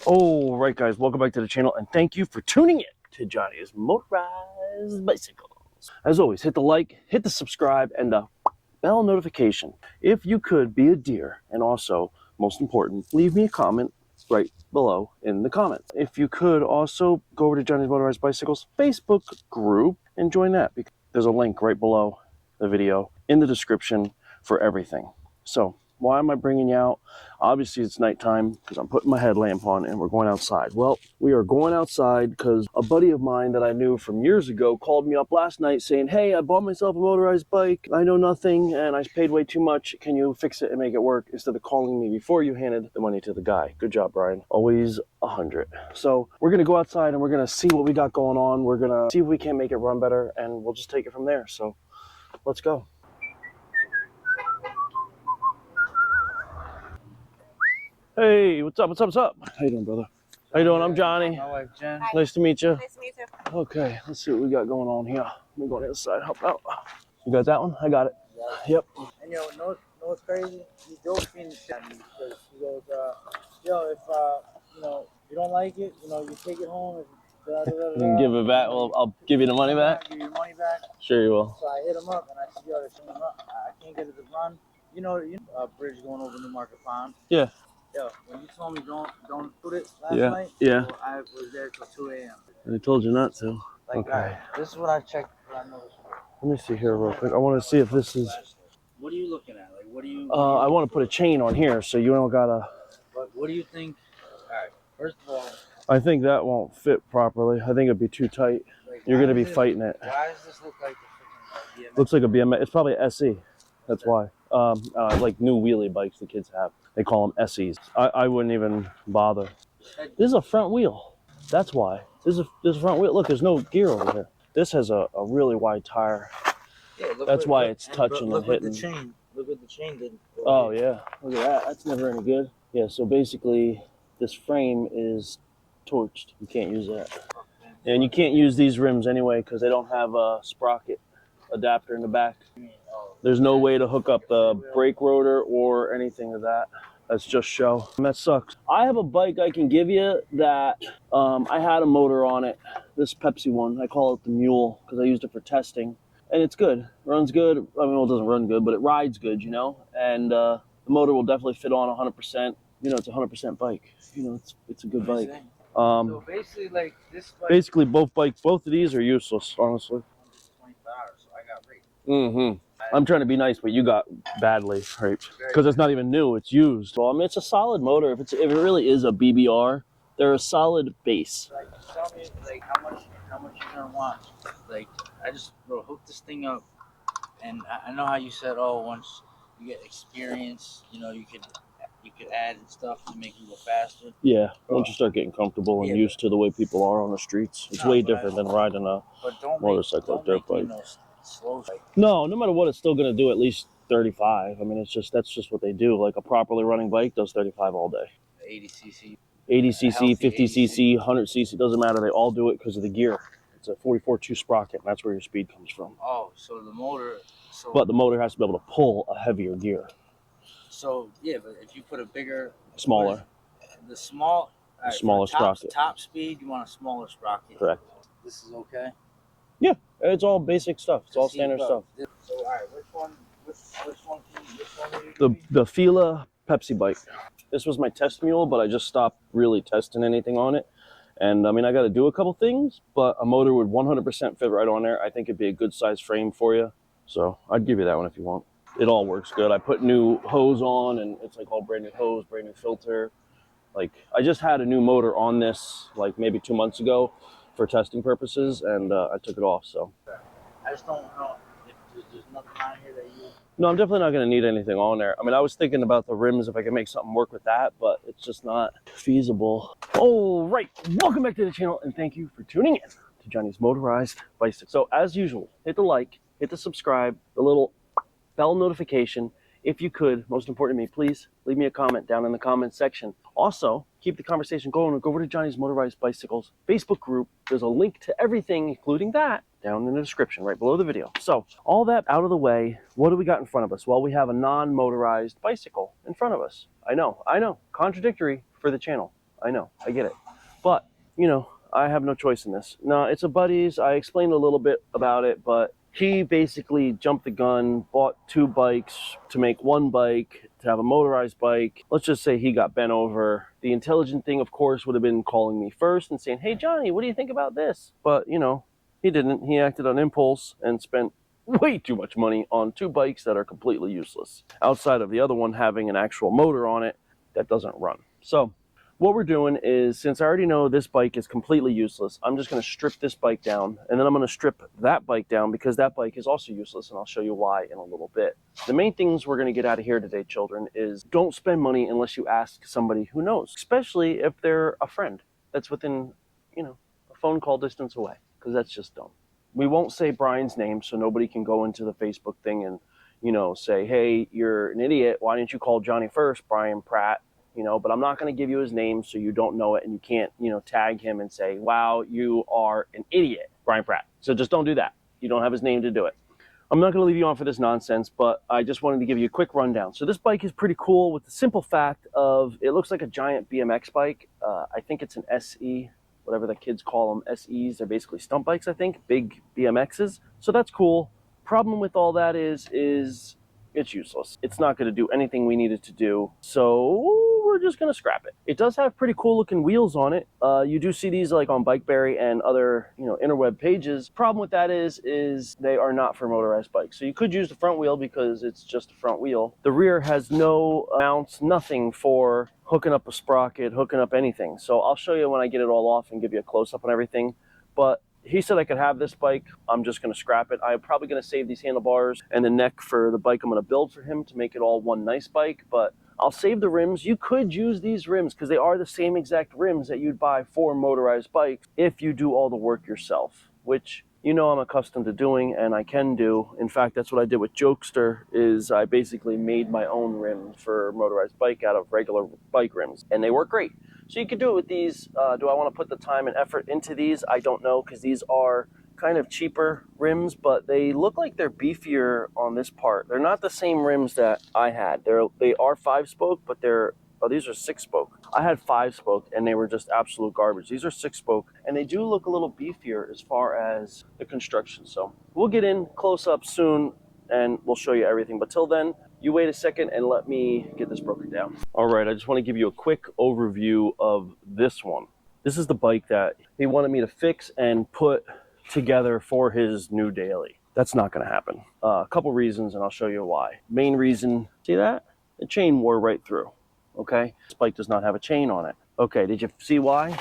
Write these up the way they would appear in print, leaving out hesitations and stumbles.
All right, guys, welcome back to the channel, and thank you for tuning in to Johnny's Motorized Bicycles. As always, hit the like, hit the subscribe, and the bell notification. If you could be a dear, and also, most important, leave me a comment right below in the comments. If you could also go over to Johnny's Motorized Bicycles Facebook group and join that, because there's a link right below the video in the description for everything. So, why am I bringing you out? Obviously, it's nighttime because I'm putting my headlamp on and we're going outside. Well, we are going outside because a buddy of mine that I knew from years ago called me up last night saying, hey, I bought myself a motorized bike. I know nothing and I paid way too much. Can you fix it and make it work? Instead of calling me before you handed the money to the guy. Good job, Brian. Always 100. So we're going to go outside and we're going to see what we got going on. We're going to see if we can make it run better and we'll just take it from there. So let's go. Hey, what's up? What's up? What's up? How you doing, brother? How you doing? I'm Johnny. My wife, Jen. Hi. Nice to meet you. Nice to meet you. Okay, let's see what we got going on here. Let me go on the other side, help out. You got that one? I got it. Yeah. Yep. And know what's crazy? He drove me the shit because he goes, yo, if you don't like it, you take it home and You can give it back. Well, I'll give you the money back. Give your money back. Sure you will. So I hit him up and I said, yo, this thing, I can't get it to run. Bridge going over New Market Pond. Yeah. Yo, when you told me don't put it last night, Yeah. well, I was there till 2 a.m. I told you not to. Like, Okay. right, this is what I checked. What I noticed. Let me see here real quick. I want to see if this is. What are you looking at? Like, what do you? I want to put a chain on here so you don't gotta. What do you think? All right. First of all, I think that won't fit properly. I think it'd be too tight. like, You're gonna be fighting it. Why does this look like the freaking BMX? Looks like a BMX. It's probably an SE. That's why. Like new wheelie bikes the kids have. They call them SEs. I wouldn't even bother. This is a front wheel. That's why. This is a front wheel. Look, there's no gear over here. This has a really wide tire. Yeah, That's why it's touching and hitting. Look at the chain. Look what the chain did. Oh yeah, look at that. That's never any good. Yeah, so basically this frame is torched. You can't use that. And you can't use these rims anyway because they don't have a sprocket adapter in the back. There's no way to hook up the brake rotor or anything of that. That's just show. And that sucks. I have a bike I can give you that I had a motor on it. This Pepsi one. I call it the Mule because I used it for testing. And it's good. It runs good. I mean, well, it doesn't run good, but it rides good, And the motor will definitely fit on 100%. It's a 100% bike. It's a good bike. So basically, like this bike. Basically, both of these are useless, honestly. 24 hours, so I got raped. Mm-hmm. I'm trying to be nice, but you got badly raped because it's not even new; it's used. Well, I mean, it's a solid motor. If it really is a BBR, they're a solid base. Like, tell me, like, how much you gonna want? Like, I just hook this thing up, and I know how you said, oh, once you get experience, you could add stuff to make you go faster. Yeah, once you start getting comfortable and used to the way people are on the streets, it's way different than riding a motorcycle or dirt bike. Slow. No matter what, it's still going to do at least 35. I mean, that's just what they do. Like a properly running bike does 35 all day. 80cc. 80cc, 50cc, 100cc, doesn't matter. They all do it because of the gear. It's a 44.2 sprocket, and that's where your speed comes from. Oh, so the motor. But the motor has to be able to pull a heavier gear. So, yeah, but if you put a bigger... Smaller. The smaller sprocket. Top speed, you want a smaller sprocket. Correct. This is okay? Yeah, it's all basic stuff. It's all standard stuff. So, all right, which one are you The Fila Pepsi bike. This was my test mule, but I just stopped really testing anything on it. And I mean, I got to do a couple things, but a motor would 100% fit right on there. I think it'd be a good size frame for you. So I'd give you that one if you want. It all works good. I put new hose on and it's like all brand new hose, brand new filter. Like I just had a new motor on this like maybe 2 months ago for testing purposes, and I took it off. So I just don't know if there's nothing on here that you... No, I'm definitely not going to need anything on there. I mean, I was thinking about the rims if I could make something work with that, but it's just not feasible. All right, welcome back to the channel, and thank you for tuning in to Johnny's Motorized Bicycle. So as usual, hit the like, hit the subscribe, the little bell notification. If you could, most important to me, please leave me a comment down in the comment section. Also, keep the conversation going. Go over to Johnny's Motorized Bicycles Facebook group. There's a link to everything, including that, down in the description right below the video. So all that out of the way, what do we got in front of us? Well, we have a non-motorized bicycle in front of us. I know, contradictory for the channel. I know, I get it. But, you know, I have no choice in this. No, it's a buddy's. I explained a little bit about it, but he basically jumped the gun, bought 2 bikes to make 1 bike, to have a motorized bike. Let's just say he got bent over. The intelligent thing, of course, would have been calling me first and saying, hey, Johnny, what do you think about this? But, you know, he didn't. He acted on impulse and spent way too much money on 2 bikes that are completely useless, outside of the other one having an actual motor on it that doesn't run. So what we're doing is, since I already know this bike is completely useless, I'm just going to strip this bike down, and then I'm going to strip that bike down because that bike is also useless, and I'll show you why in a little bit. The main things we're going to get out of here today, children, is don't spend money unless you ask somebody who knows, especially if they're a friend that's within, you know, a phone call distance away, because that's just dumb. We won't say Brian's name so nobody can go into the Facebook thing and, you know, say, hey, you're an idiot. Why didn't you call Johnny first, Brian Pratt? You know, but I'm not going to give you his name so you don't know it, and you can't, you know, tag him and say, wow, you are an idiot, Brian Pratt. So just don't do that. You don't have his name to do it. I'm not going to leave you on for this nonsense, but I just wanted to give you a quick rundown. So this bike is pretty cool with the simple fact of it looks like a giant BMX bike. I think it's an SE, whatever the kids call them, SEs. They're basically stump bikes, I think, big BMXs. So that's cool. Problem with all that is it's useless. It's not going to do anything we need it to do. So we're just going to scrap it. It does have pretty cool looking wheels on it. You do see these like on BikeBerry and other, you know, interweb pages. Problem with that is they are not for motorized bikes. So you could use the front wheel because it's just a front wheel. The rear has no mounts, nothing for hooking up a sprocket, hooking up anything. So I'll show you when I get it all off and give you a close-up on everything. But he said I could have this bike. I'm just going to scrap it. I'm probably going to save these handlebars and the neck for the bike I'm going to build for him to make it all one nice bike. But I'll save the rims. You could use these rims because they are the same exact rims that you'd buy for motorized bikes if you do all the work yourself, which, you know, I'm accustomed to doing and I can do. In fact, that's what I did with Jokester, is I basically made my own rims for motorized bike out of regular bike rims, and they work great. So you could do it with these. Do I want to put the time and effort into these? I don't know, because these are kind of cheaper rims, but they look like they're beefier on this part. They're not the same rims that I had. They are 5-spoke, but these are 6-spoke. I had 5-spoke and they were just absolute garbage. These are 6-spoke and they do look a little beefier as far as the construction. So we'll get in close up soon and we'll show you everything. But till then, you wait a second and let me get this broken down. All right, I just want to give you a quick overview of this one. This is the bike that he wanted me to fix and put together for his new daily. That's not going to happen. A couple reasons, and I'll show you why. Main reason, see that? The chain wore right through, okay? This bike does not have a chain on it. Okay, did you see why?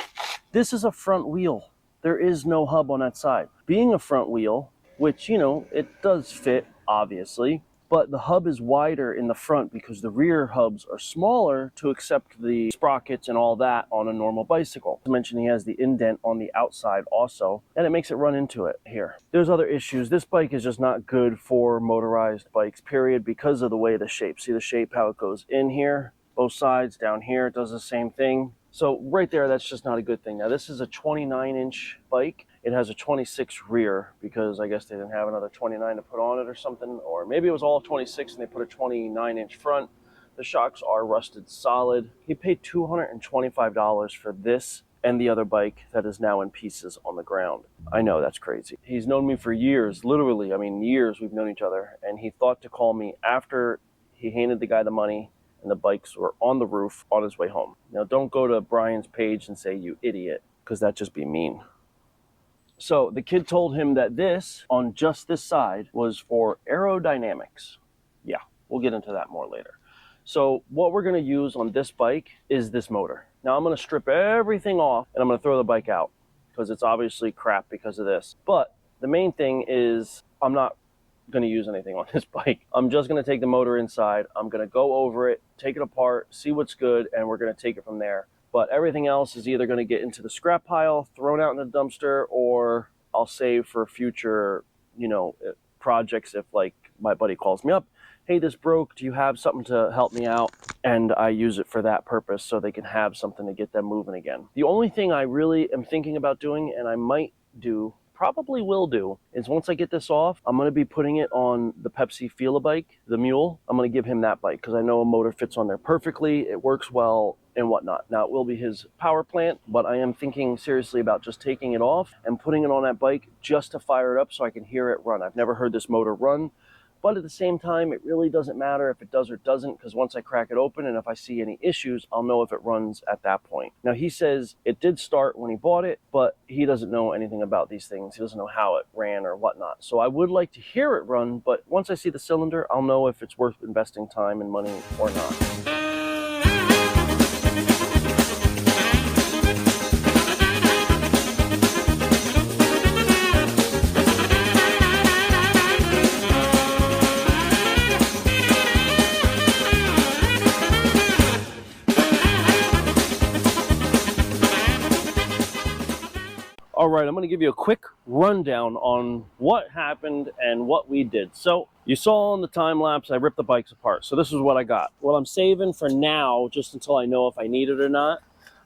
This is a front wheel. There is no hub on that side. Being a front wheel, which, you know, it does fit, obviously, but the hub is wider in the front because the rear hubs are smaller to accept the sprockets and all that on a normal bicycle. Not to mention he has the indent on the outside also, and it makes it run into it here. There's other issues. This bike is just not good for motorized bikes, period, because of the way the shape. See the shape, how it goes in here, both sides, down here, it does the same thing. So right there, that's just not a good thing. Now this is a 29-inch bike. It has a 26 rear because I guess they didn't have another 29 to put on it or something, or maybe it was all 26 and they put a 29-inch front. The shocks are rusted solid. He paid $225 for this and the other bike that is now in pieces on the ground. I know, that's crazy. He's known me for years, literally, I mean years we've known each other, and he thought to call me after he handed the guy the money and the bikes were on the roof on his way home. Now don't go to Brian's page and say, you idiot, because that'd just be mean. So the kid told him that this, on just this side, was for aerodynamics. Yeah, we'll get into that more later. So what we're going to use on this bike is this motor. Now I'm going to strip everything off and I'm going to throw the bike out because it's obviously crap because of this. But the main thing is I'm not going to use anything on this bike. I'm just going to take the motor inside. I'm going to go over it, take it apart, see what's good, and we're going to take it from there. But everything else is either going to get into the scrap pile, thrown out in the dumpster, or I'll save for future, you know, projects. If like my buddy calls me up, hey, this broke, do you have something to help me out? And I use it for that purpose so they can have something to get them moving again. The only thing I really am thinking about doing, and I might do, probably will do, is once I get this off, I'm going to be putting it on the Pepsi Feel-A bike, the mule. I'm going to give him that bike because I know a motor fits on there perfectly. It works well. and whatnot. Now, it will be his power plant, but I am thinking seriously about just taking it off and putting it on that bike just to fire it up so I can hear it run. I've never heard this motor run, but at the same time, it really doesn't matter if it does or doesn't, because once I crack it open and if I see any issues, I'll know if it runs at that point. Now, he says it did start when he bought it, but he doesn't know anything about these things. He doesn't know how it ran or whatnot. So I would like to hear it run, but once I see the cylinder, I'll know if it's worth investing time and money or not. All right, I'm going to give you a quick rundown on what happened and what we did. So you saw on the time lapse, I ripped the bikes apart. So this is what I got. Well, I'm saving for now, just until I know if I need it or not.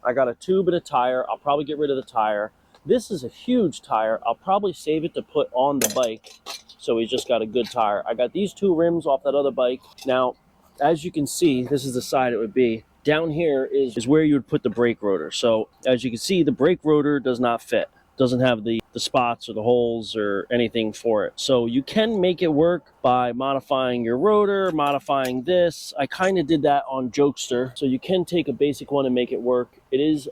I got a tube and a tire. I'll probably get rid of the tire. This is a huge tire. I'll probably save it to put on the bike, so we just got a good tire. I got these two rims off that other bike. Now, as you can see, this is the side it would be. Down here is where you would put the brake rotor. So as you can see, the brake rotor does not fit. Doesn't have the spots or the holes or anything for it. So you can make it work by modifying your rotor, modifying this. I kind of did that on Jokester. So you can take a basic one and make it work. It is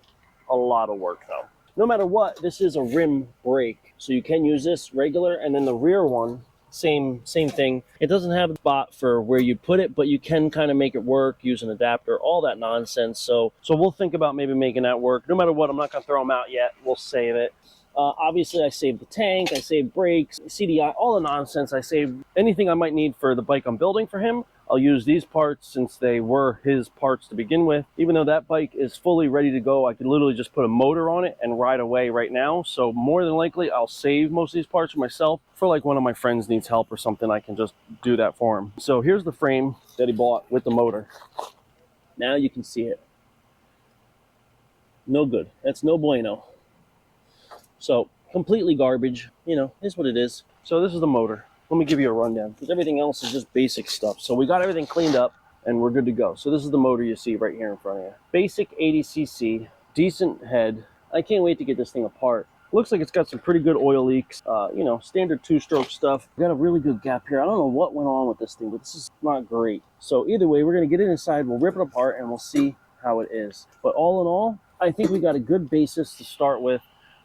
a lot of work though. No matter what, this is a rim brake. So you can use this regular, and then the rear one, same thing. It doesn't have a spot for where you put it, but you can kind of make it work, use an adapter, all that nonsense. So we'll think about maybe making that work. No matter what, I'm not gonna throw them out yet. We'll save it. Obviously, I saved the tank, I saved brakes, CDI, all the nonsense. I saved anything I might need for the bike I'm building for him. I'll use these parts since they were his parts to begin with. Even though that bike is fully ready to go, I could literally just put a motor on it and ride away right now. So more than likely, I'll save most of these parts for myself. For like one of my friends needs help or something, I can just do that for him. So here's the frame that he bought with the motor. Now you can see it. No good. That's no bueno. So completely garbage, you know, is what it is. So this is the motor. Let me give you a rundown, because everything else is just basic stuff. So we got everything cleaned up and we're good to go. So this is the motor you see right here in front of you. Basic 80cc, decent head. I can't wait to get this thing apart. Looks like it's got some pretty good oil leaks, you know, standard two-stroke stuff. We got a really good gap here. I don't know what went on with this thing, but this is not great. So either way, we're gonna get it inside, we'll rip it apart and we'll see how it is. But all in all, I think we got a good basis to start with.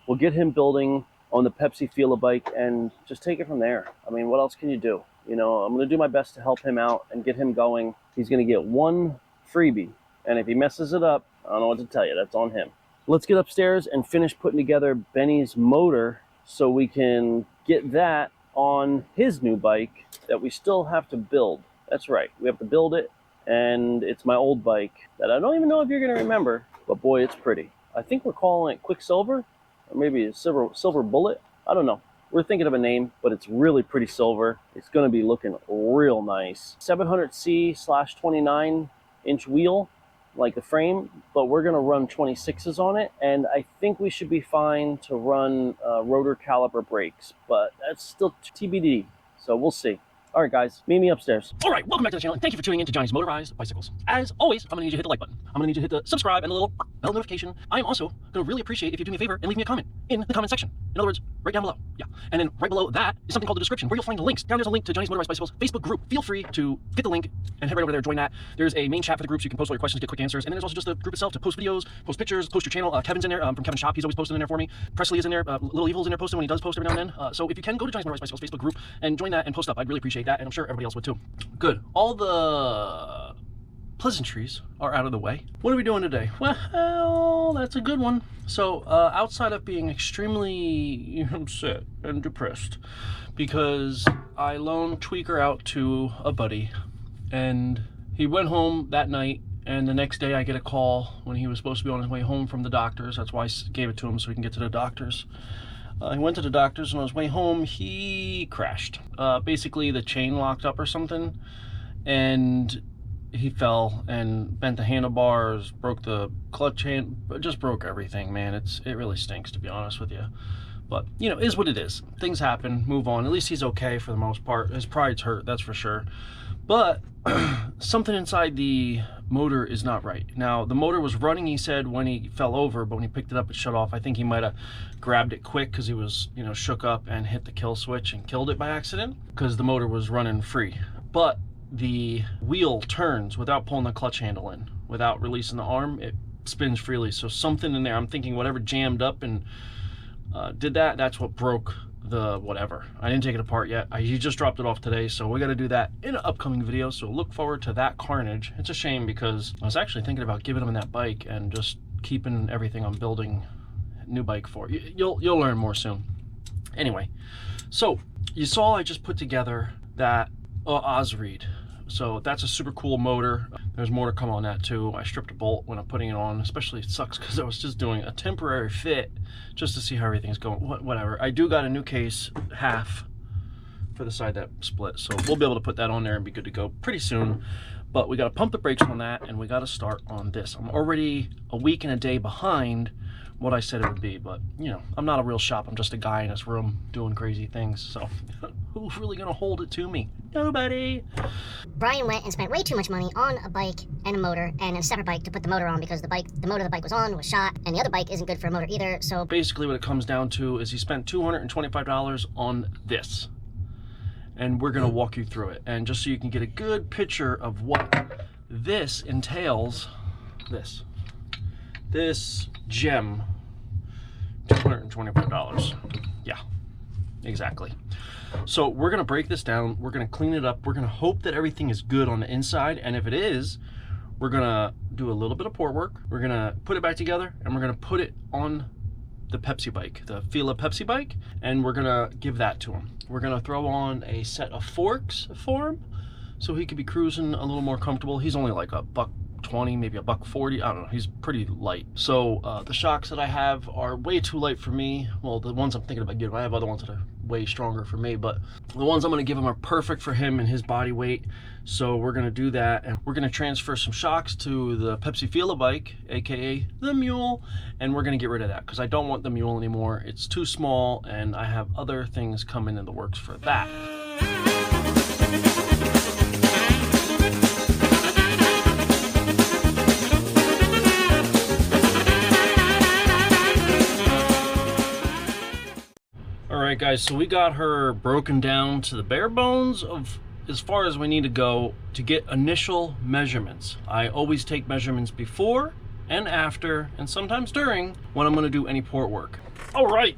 We'll get him building on the Pepsi Fila bike and just take it from there. I mean, what else can you do? You know, I'm going to do my best to help him out and get him going. He's going to get one freebie. And if he messes it up, I don't know what to tell you. That's on him. Let's get upstairs and finish putting together Benny's motor so we can get that on his new bike that we still have to build. That's right. We have to build it. And it's my old bike that I don't even know if you're going to remember, but boy, it's pretty. I think we're calling it Quicksilver. Or maybe a silver bullet. I don't know. We're thinking of a name, but it's really pretty silver. It's going to be looking real nice. 700C/29 inch wheel, like the frame, but we're going to run 26s on it. And I think we should be fine to run rotor caliper brakes, but that's still TBD. So we'll see. All right, guys, meet me upstairs. All right, welcome back to the channel, and thank you for tuning in to Johnny's Motorized Bicycles. As always, I'm going to need you to hit the like button. I'm going to need you to hit the subscribe and the little bell notification. I am also going to really appreciate if you do me a favor and leave me a comment in the comment section. In other words, right down below. Yeah. And then right below that is something called the description, where you'll find the links. Down there's a link to Johnny's Motorized Bicycles Facebook group. Feel free to get the link and head right over there, join that. There's a main chat for the group, so you can post all your questions, get quick answers. And then there's also just the group itself to post videos, post pictures, post your channel. Kevin's in there from Kevin's shop. He's always posting in there for me. Presley is in there. Little Evil's in there posting when he does post every now and then. So if you can, go to Johnny's Motorized Bicycles Facebook group and join that and post up. I'd really appreciate that, and I'm sure everybody else would too. Good. All the pleasantries are out of the way. What are we doing today? Well, that's a good one. So outside of being extremely upset and depressed because I loaned Tweaker out to a buddy and he went home that night, and the next day I get a call when he was supposed to be on his way home from the doctors. That's why I gave it to him, so he can get to the doctors. He went to the doctors, and on his way home, he crashed. Basically, the chain locked up or something, and he fell and bent the handlebars, broke the clutch hand, just broke everything, man. It really stinks, to be honest with you. But, you know, is what it is. Things happen, move on. At least he's okay for the most part. His pride's hurt, that's for sure. But something inside the motor is not right. Now, the motor was running, he said, when he fell over, but when he picked it up, it shut off. I think he might have grabbed it quick because he was, you know, shook up and hit the kill switch and killed it by accident because the motor was running free. But the wheel turns without pulling the clutch handle in, without releasing the arm. It spins freely. So something in there, I'm thinking whatever jammed up and did that, that's what broke the whatever. I didn't take it apart yet. He just dropped it off today, so we got to do that in an upcoming video, so look forward to that carnage. It's a shame because I was actually thinking about giving him that bike and just keeping everything I'm building a new bike for. You'll learn more soon. Anyway, so you saw I just put together that Osreed. So that's a super cool motor. There's more to come on that too. I stripped a bolt when I'm putting it on, especially it sucks because I was just doing a temporary fit just to see how everything's going. Whatever. I do got a new case, half, for the side that split. So we'll be able to put that on there and be good to go pretty soon. But we got to pump the brakes on that and we got to start on this. I'm already a week and a day behind what I said it would be, but you know, I'm not a real shop. I'm just a guy in this room doing crazy things. So who's really gonna hold it to me? Nobody. Brian went and spent way too much money on a bike and a motor and a separate bike to put the motor on because the motor the bike was on was shot, and the other bike isn't good for a motor either. So basically what it comes down to is he spent $225 on this, and we're gonna walk you through it. And just so you can get a good picture of what this entails, this gem, $225. Yeah, exactly. So we're gonna break this down, we're gonna clean it up, we're gonna hope that everything is good on the inside, and if it is, we're gonna do a little bit of port work, we're gonna put it back together, and we're gonna put it on the Pepsi bike, the Fila Pepsi bike, and we're gonna give that to him. We're gonna throw on a set of forks for him so he could be cruising a little more comfortable. He's only like $120, maybe $140. I don't know. He's pretty light. So the shocks that I have are way too light for me. Well, the ones I'm thinking about giving, I have other ones that are way stronger for me, but the ones I'm going to give him are perfect for him and his body weight. So we're going to do that, and we're going to transfer some shocks to the Pepsi Fila bike, aka the Mule, and we're going to get rid of that because I don't want the Mule anymore. It's too small, and I have other things coming in the works for that. Alright guys, so we got her broken down to the bare bones of as far as we need to go to get initial measurements. I always take measurements before and after and sometimes during when I'm going to do any port work. Alright,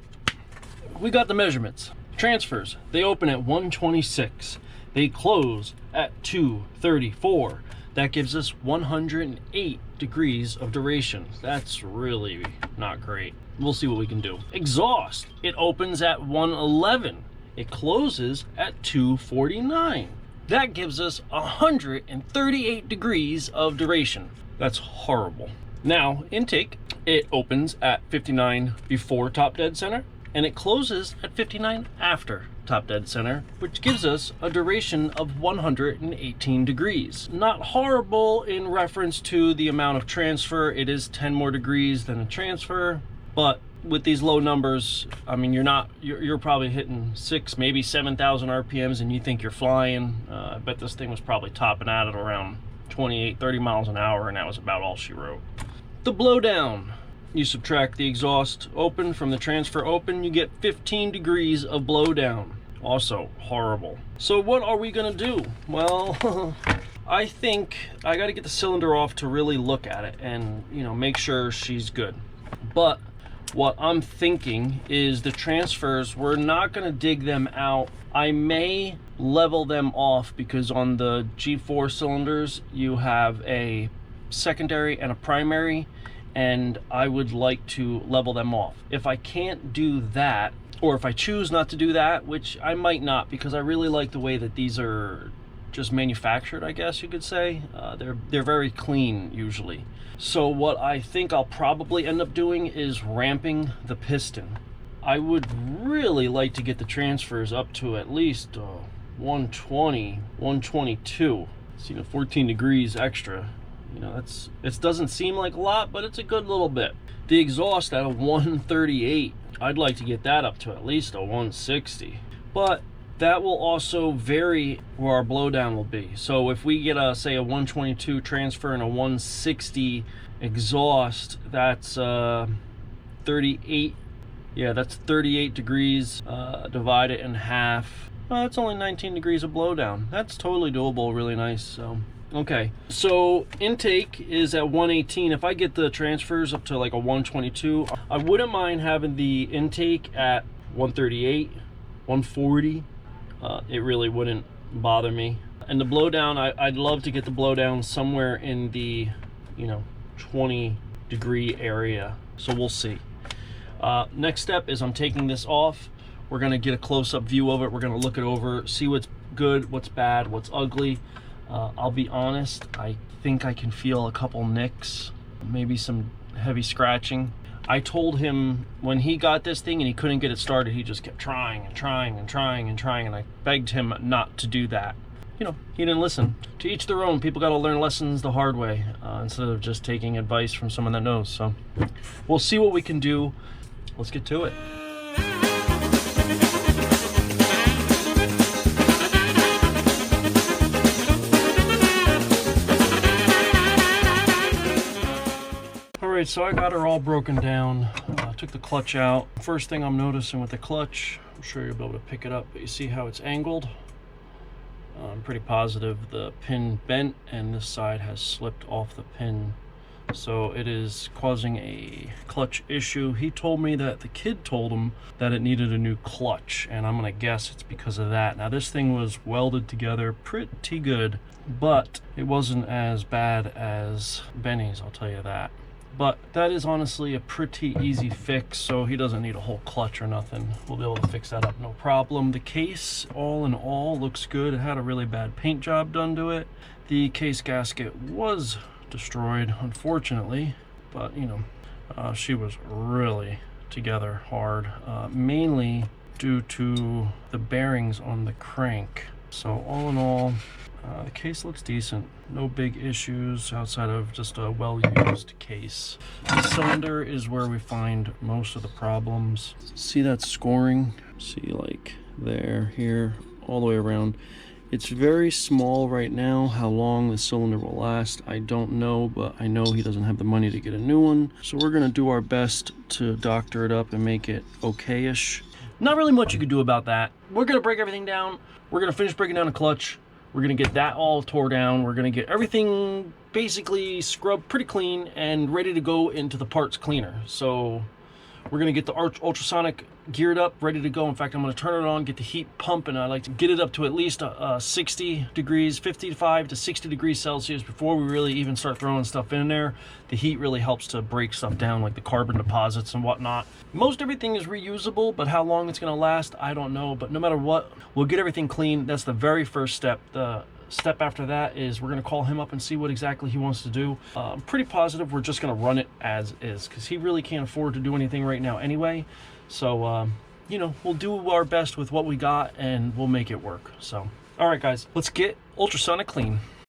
we got the measurements. Transfers, they open at 126. They close at 234. That gives us 108 degrees of duration. That's really not great. We'll see what we can do. Exhaust, it opens at 111. It closes at 249. That gives us 138 degrees of duration. That's horrible. Now, intake, it opens at 59 before top dead center, and it closes at 59 after top dead center, which gives us a duration of 118 degrees. Not horrible in reference to the amount of transfer. It is 10 more degrees than a transfer, but with these low numbers, I mean, you're probably hitting 6,000, maybe 7,000 RPMs and you think you're flying. I bet this thing was probably topping out at around 28, 30 miles an hour, and that was about all she wrote. The blowdown. You subtract the exhaust open from the transfer open, you get 15 degrees of blowdown. Also horrible. So what are we gonna do? Well, I think I gotta get the cylinder off to really look at it and, you know, make sure she's good. But what I'm thinking is the transfers, we're not gonna dig them out. I may level them off because on the G4 cylinders, you have a secondary and a primary, and I would like to level them off. If I can't do that, or if I choose not to do that, which I might not because I really like the way that these are just manufactured, I guess you could say. They're very clean usually. So what I think I'll probably end up doing is ramping the piston. I would really like to get the transfers up to at least 120, 122. It's, you know, 14 degrees extra. You know, it doesn't seem like a lot, but it's a good little bit. The exhaust at a 138, I'd like to get that up to at least a 160. But that will also vary where our blowdown will be. So if we get a, say, a 122 transfer and a 160 exhaust, that's 38. Yeah, that's 38 degrees. Divide it in half. It's only 19 degrees of blowdown. That's totally doable, really nice. So, okay. So intake is at 118. If I get the transfers up to like a 122, I wouldn't mind having the intake at 138, 140. It really wouldn't bother me. And the blowdown, I'd love to get the blowdown somewhere in the, 20 degree area. So we'll see. Next step is I'm taking this off. We're gonna get a close-up view of it. We're gonna look it over, see what's good, what's bad, what's ugly. I'll be honest, I think I can feel a couple nicks, maybe some heavy scratching. I told him when he got this thing and he couldn't get it started, he just kept trying and trying and trying and trying, and I begged him not to do that. He didn't listen. To each their own. People got to learn lessons the hard way instead of just taking advice from someone that knows. So we'll see what we can do. Let's get to it. Alright, so I got her all broken down. Took the clutch out. First thing I'm noticing with the clutch, I'm sure you'll be able to pick it up, but you see how it's angled? I'm pretty positive the pin bent and this side has slipped off the pin. So it is causing a clutch issue. He told me that the kid told him that it needed a new clutch, and I'm gonna guess it's because of that. Now this thing was welded together pretty good, but it wasn't as bad as Benny's, I'll tell you that. But that is honestly a pretty easy fix, so he doesn't need a whole clutch or nothing. We'll be able to fix that up, no problem. The case, all in all, looks good. It had a really bad paint job done to it. The case gasket was destroyed, unfortunately, but she was really together hard, mainly due to the bearings on the crank. So all in all, the case looks decent. No big issues outside of just a well-used case. The cylinder is where we find most of the problems. See that scoring? See, like there, here, all the way around. It's very small right now. How long the cylinder will last, I don't know, but I know he doesn't have the money to get a new one. So we're gonna do our best to doctor it up and make it okay-ish. Not really much you could do about that. We're gonna break everything down. We're gonna finish breaking down the clutch. We're gonna get that all tore down. We're gonna get everything basically scrubbed pretty clean and ready to go into the parts cleaner. So we're gonna get the ultrasonic geared up, ready to go. In fact, I'm gonna turn it on, get the heat pumping. I like to get it up to at least 60 degrees, 55 to 60 degrees Celsius before we really even start throwing stuff in there. The heat really helps to break stuff down, like the carbon deposits and whatnot. Most everything is reusable, but how long it's gonna last, I don't know. But no matter what, we'll get everything clean. That's the very first step. The step after that is we're gonna call him up and see what exactly he wants to do. I'm pretty positive we're just gonna run it as is, because he really can't afford to do anything right now anyway. So we'll do our best with what we got and we'll make it work. So all right guys, let's get ultrasonic clean.